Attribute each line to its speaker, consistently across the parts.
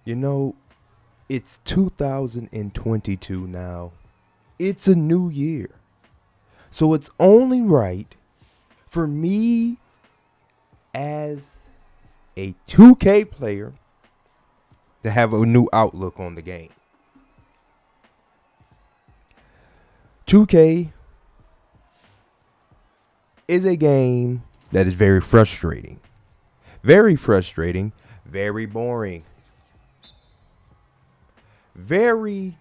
Speaker 1: You know, it's 2022 now. It's a new year. So it's only right for me as a 2K player to have a new outlook on the game. 2K is a game that is very frustrating. Very frustrating, very boring. Very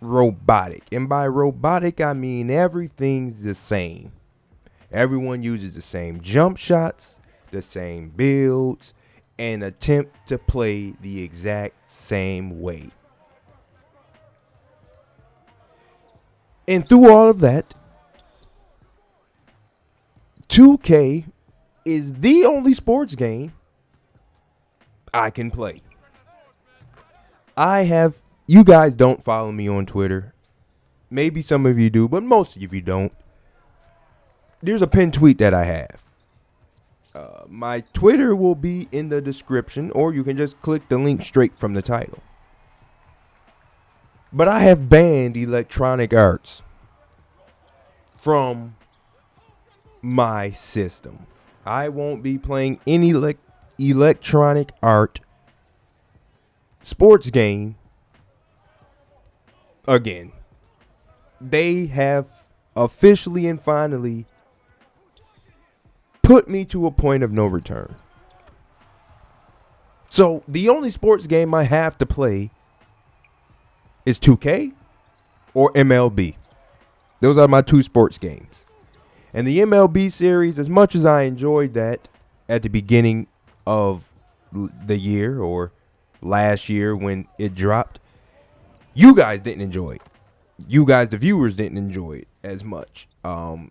Speaker 1: robotic. And by robotic, I mean everything's the same. Everyone uses the same jump shots, the same builds, and attempt to play the exact same way. And through all of that, 2K is the only sports game I can play. You guys don't follow me on Twitter. Maybe some of you do, but most of you don't. There's a pinned tweet that I have. My Twitter will be in the description, or you can just click the link straight from the title. But I have banned Electronic Arts from my system. I won't be playing any Electronic Art sports game again. They have officially and finally put me to a point of no return. So the only sports game I have to play is 2K or MLB. Those are my two sports games. And the MLB series, as much as I enjoyed that at the beginning of the year or last year when it dropped, you guys didn't enjoy it. You guys, the viewers, didn't enjoy it as much. I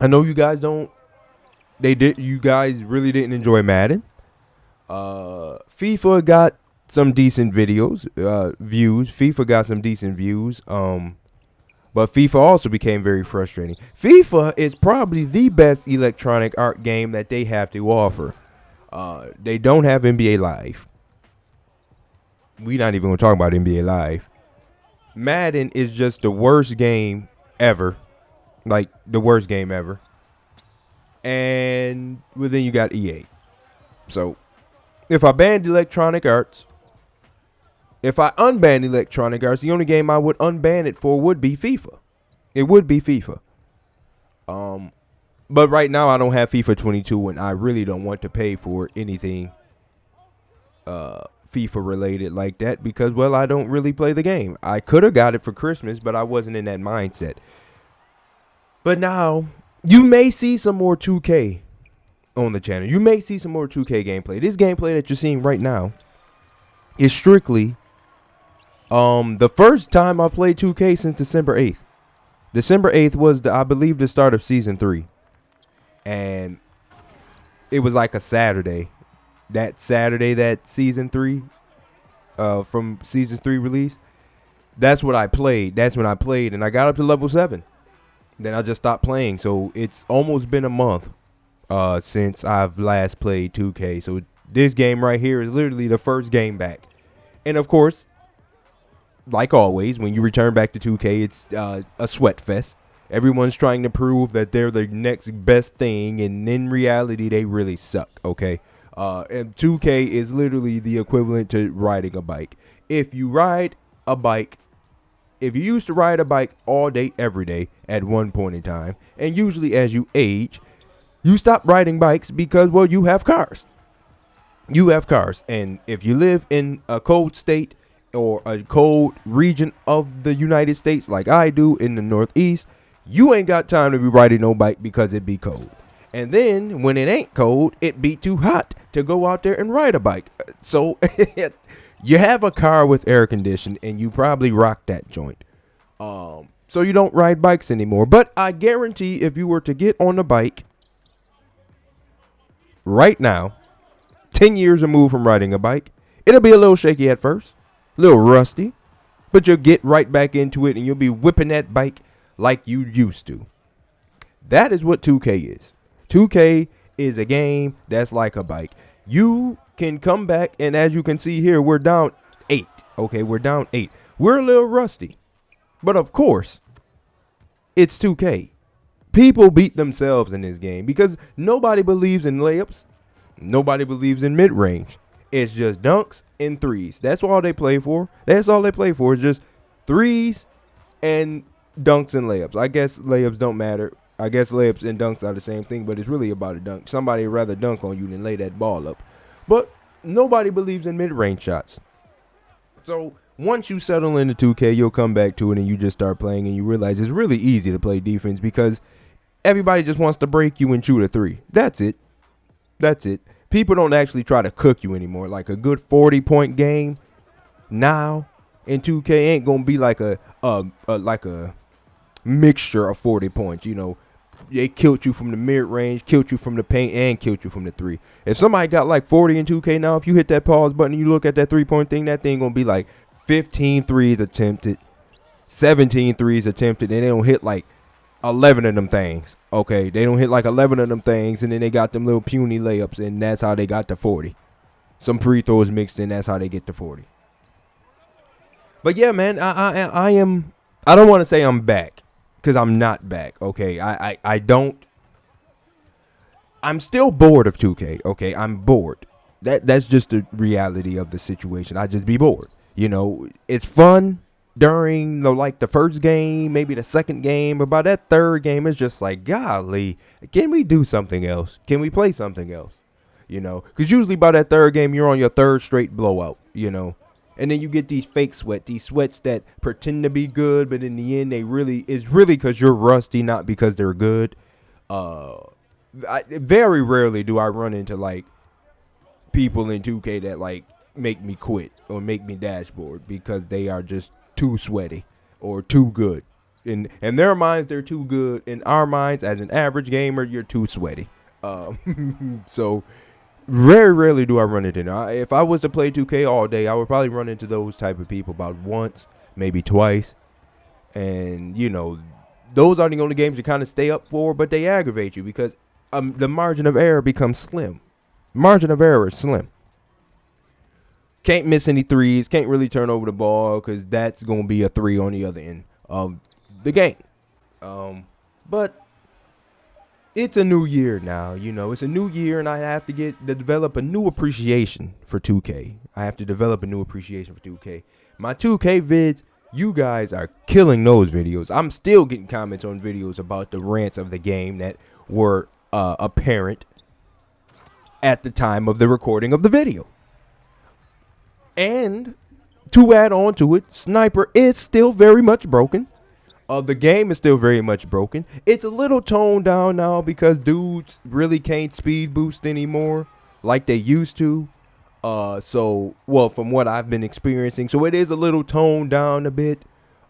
Speaker 1: know you guys don't. You guys really didn't enjoy Madden. FIFA got some decent views. FIFA got some decent views. But FIFA also became very frustrating. FIFA is probably the best Electronic Art game that they have to offer. They don't have NBA Live. We're not even going to talk about NBA Live. Madden is just the worst game ever. Like, the worst game ever. And well, then you got EA. So, if I banned Electronic Arts, if I unbanned Electronic Arts, the only game I would unban it for would be FIFA. It would be FIFA. But right now I don't have FIFA 22 and I really don't want to pay for anything FIFA related like that because, well, I don't really play the game. I could have got it for Christmas, but I wasn't in that mindset. But now you may see some more 2K on the channel. You may see some more 2K gameplay. This gameplay that you're seeing right now is strictly the first time I played 2K since December 8th. December 8th was, I believe, the start of Season 3. And it was like a Saturday. That Saturday that Season 3, from Season 3 release, that's what I played. That's when I played, and I got up to level 7. Then I just stopped playing. So it's almost been a month since I've last played 2K. So this game right here is literally the first game back. And of course, like always, when you return back to 2K, it's a sweat fest. Everyone's trying to prove that they're the next best thing, and in reality, they really suck, okay? And 2K is literally the equivalent to riding a bike. If you ride a bike, if you used to ride a bike all day, every day, at one point in time, and usually as you age, you stop riding bikes because, well, you have cars. You have cars, and if you live in a cold state or a cold region of the United States like I do in the Northeast, you ain't got time to be riding no bike because it be cold. And then when it ain't cold, it be too hot to go out there and ride a bike. So you have a car with air conditioning and you probably rock that joint. So you don't ride bikes anymore. But I guarantee if you were to get on a bike right now, 10 years removed from riding a bike, it'll be a little shaky at first, a little rusty, but you'll get right back into it and you'll be whipping that bike like you used to. That is what 2K is. 2K is a game that's like a bike. You can come back, and as you can see here, we're down 8. Okay, we're down 8. We're a little rusty. But of course, it's 2K. People beat themselves in this game because nobody believes in layups. Nobody believes in mid-range. It's just dunks and threes. That's all they play for. That's all they play for is just threes and dunks and layups. I guess layups don't matter. I guess layups and dunks are the same thing, but it's really about a dunk. Somebody would rather dunk on you than lay that ball up. But nobody believes in mid-range shots. So once you settle into 2K, you'll come back to it and you just start playing and you realize it's really easy to play defense because everybody just wants to break you and shoot a three. That's it. That's it. People don't actually try to cook you anymore. Like a good 40-point game now in 2K ain't gonna be like a mixture of 40 points. You know, they killed you from the mid range, killed you from the paint, and killed you from the three. If somebody got like 40 in 2K now, if you hit that pause button and you look at that 3-point thing, that thing gonna be like 15 threes attempted, 17 threes attempted, and they don't hit like 11 of them things. Okay, they don't hit like 11 of them things, and then they got them little puny layups, and that's how they got to 40. Some free throws mixed in, that's how they get to 40. But yeah, man, I am. I don't want to say I'm back because I'm not back. Okay, I don't. I'm still bored of 2K. Okay, I'm bored. That's just the reality of the situation. I just be bored. You know, it's fun during the first game, maybe the second game, but by that third game, it's just like, golly, can we do something else? Can we play something else? You know, because usually by that third game, you're on your third straight blowout, you know, and then you get these fake these sweats that pretend to be good, but in the end, it's really because you're rusty, not because they're good. Very rarely do I run into like people in 2K that like make me quit or make me dashboard because they are just too sweaty or too good. In their minds, they're too good. In our minds, as an average gamer, you're too sweaty. So very rarely do I run into them. If I was to play 2K all day, I would probably run into those type of people about once, maybe twice. And, you know, those are the only games you kind of stay up for, but they aggravate you because the margin of error becomes slim. Margin of error is slim. Can't miss any threes. Can't really turn over the ball because that's going to be a three on the other end of the game. But it's a new year now. You know, it's a new year, and I have to develop a new appreciation for 2K. I have to develop a new appreciation for 2K. My 2K vids, you guys are killing those videos. I'm still getting comments on videos about the rants of the game that were apparent at the time of the recording of the video. And to add on to it, Sniper is still very much broken. The game is still very much broken. It's a little toned down now because dudes really can't speed boost anymore like they used to. From what I've been experiencing, so it is a little toned down a bit.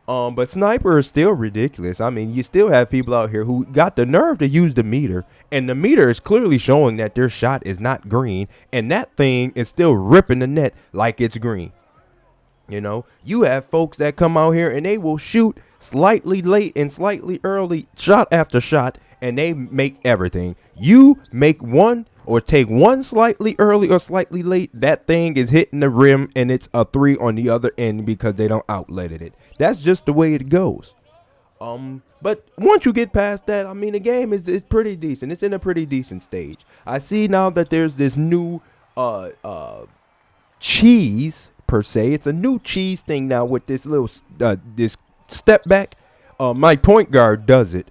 Speaker 1: But Sniper is still ridiculous. I mean, you still have people out here who got the nerve to use the meter, and the meter is clearly showing that their shot is not green, and that thing is still ripping the net like it's green. You know, you have folks that come out here and they will shoot slightly late and slightly early, shot after shot, and they make everything. You make one or take one slightly early or slightly late, that thing is hitting the rim and it's a three on the other end because they don't outlet it. That's just the way it goes. But once you get past that, I mean, the game is pretty decent. It's in a pretty decent stage. I see now that there's this new cheese per se. It's a new cheese thing now with this little this step back. My point guard does it.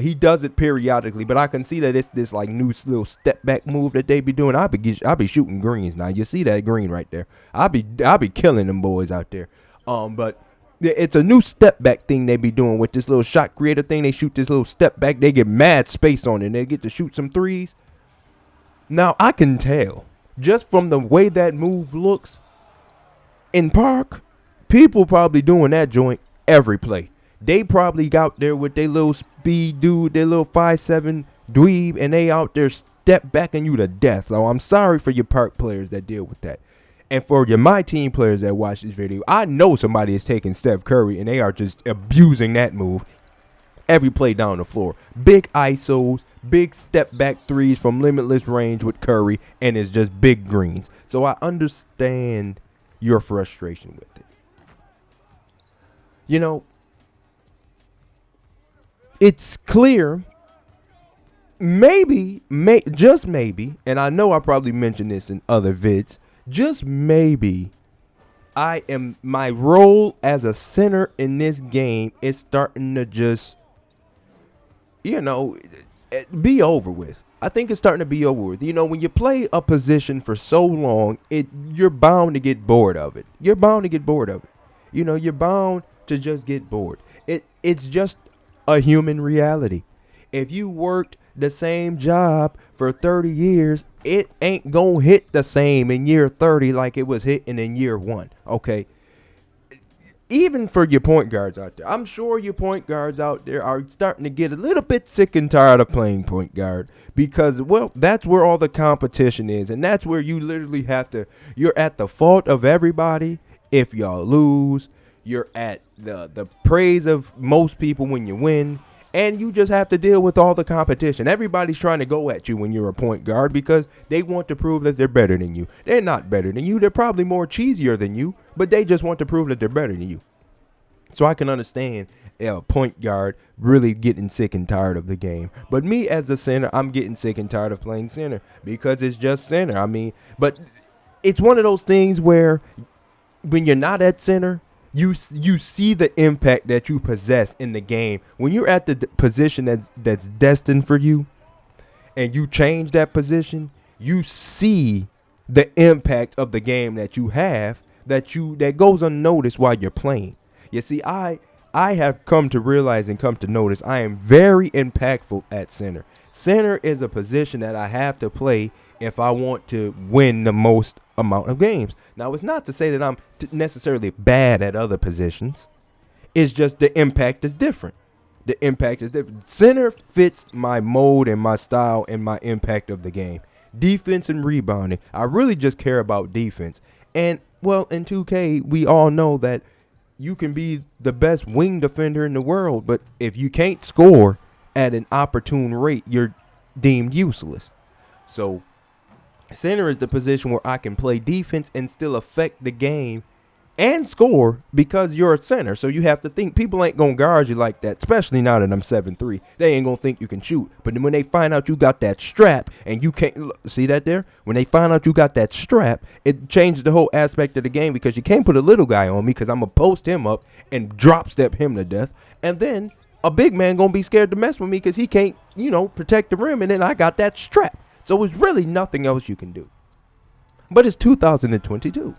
Speaker 1: He does it periodically, but I can see that it's this like new little step back move that they be doing. I'll be shooting greens now. You see that green right there? I'll be killing them boys out there. But it's a new step back thing they be doing with this little shot creator thing. They shoot this little step back. They get mad space on it. And they get to shoot some threes. Now I can tell just from the way that move looks in park, people probably doing that joint every play. They probably got there with their little speed dude, their little 5'7" dweeb, and they out there step backing you to death. So I'm sorry for your park players that deal with that. And for my team players that watch this video, I know somebody is taking Steph Curry and they are just abusing that move every play down the floor. Big ISOs, big step back threes from limitless range with Curry, and it's just big greens. So I understand your frustration with it. You know, it's clear, just maybe, and I know I probably mentioned this in other vids, just maybe my role as a center in this game is starting to just, be over with. I think it's starting to be over with. When you play a position for so long, you're bound to get bored of it. You're bound to just get bored. It's just a human reality. If you worked the same job for 30 years, it ain't gonna hit the same in year 30 like it was hitting in year 1. Okay. Even for your point guards out there, I'm sure your point guards out there are starting to get a little bit sick and tired of playing point guard because, well, that's where all the competition is. And that's where you literally you're at the fault of everybody. If y'all lose, you're at the praise of most people when you win. And you just have to deal with all the competition. Everybody's trying to go at you when you're a point guard because they want to prove that they're better than you. They're not better than you. They're probably more cheesier than you, but they just want to prove that they're better than you. So I can understand a point guard really getting sick and tired of the game. But me as a center, I'm getting sick and tired of playing center because it's just center. I mean, but it's one of those things where when you're not at center, you see the impact that you possess in the game. When you're at the position that's destined for you and you change that position, you see the impact of the game that you have that goes unnoticed while you're playing. You see, I have come to realize and come to notice I am very impactful at center. Center is a position that I have to play if I want to win the most amount of games. Now, it's not to say that I'm necessarily bad at other positions. It's just the impact is different. Center fits my mode and my style and my impact of the game. Defense and rebounding. I really just care about defense. And, well, in 2K, we all know that you can be the best wing defender in the world, but if you can't score at an opportune rate, you're deemed useless. So center is the position where I can play defense and still affect the game and score because you're a center. So you have to think people ain't going to guard you like that, especially now that I'm 7'3". They ain't going to think you can shoot. But then when they find out you got that strap and you can't see that there, when they find out you got that strap, it changes the whole aspect of the game because you can't put a little guy on me because I'm going to post him up and drop step him to death. And then a big man going to be scared to mess with me because he can't, protect the rim. And then I got that strap. So it's really nothing else you can do. But it's 2022.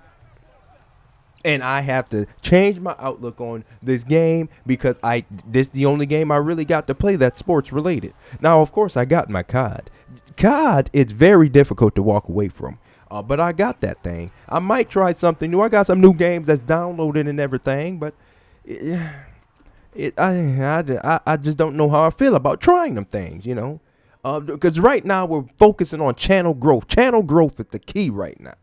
Speaker 1: And I have to change my outlook on this game because this is the only game I really got to play that's sports related. Now, of course, I got my COD. COD, it's very difficult to walk away from. But I got that thing. I might try something new. I got some new games that's downloaded and everything. But I just don't know how I feel about trying them things, Because right now we're focusing on channel growth. Channel growth is the key right now.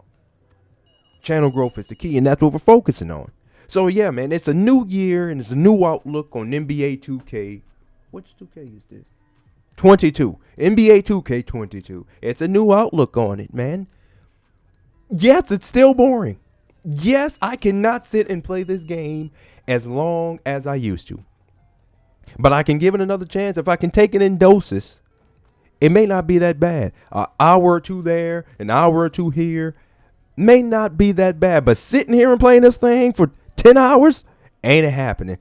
Speaker 1: Channel growth is the key, and that's what we're focusing on. So, yeah, man, it's a new year, and it's a new outlook on NBA 2K. Which 2K is this? 22. NBA 2K 22. It's a new outlook on it, man. Yes, it's still boring. Yes, I cannot sit and play this game as long as I used to. But I can give it another chance. If I can take it in doses, it may not be that bad. An hour or two there, an hour or two here, may not be that bad. But sitting here and playing this thing for 10 hours, ain't it happening.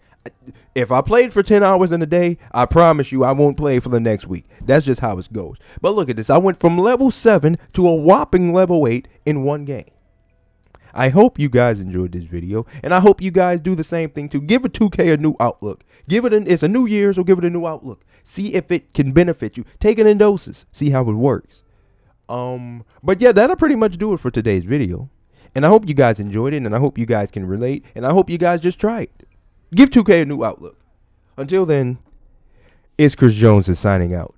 Speaker 1: If I played for 10 hours in a day, I promise you I won't play for the next week. That's just how it goes. But look at this. I went from level 7 to a whopping level 8 in one game. I hope you guys enjoyed this video, and I hope you guys do the same thing too. Give a 2K a new outlook. It's a new year, so give it a new outlook. See if it can benefit you. Take it in doses. See how it works. But yeah, that'll pretty much do it for today's video. And I hope you guys enjoyed it, and I hope you guys can relate, and I hope you guys just try it. Give 2K a new outlook. Until then, it's Chris Jones is signing out.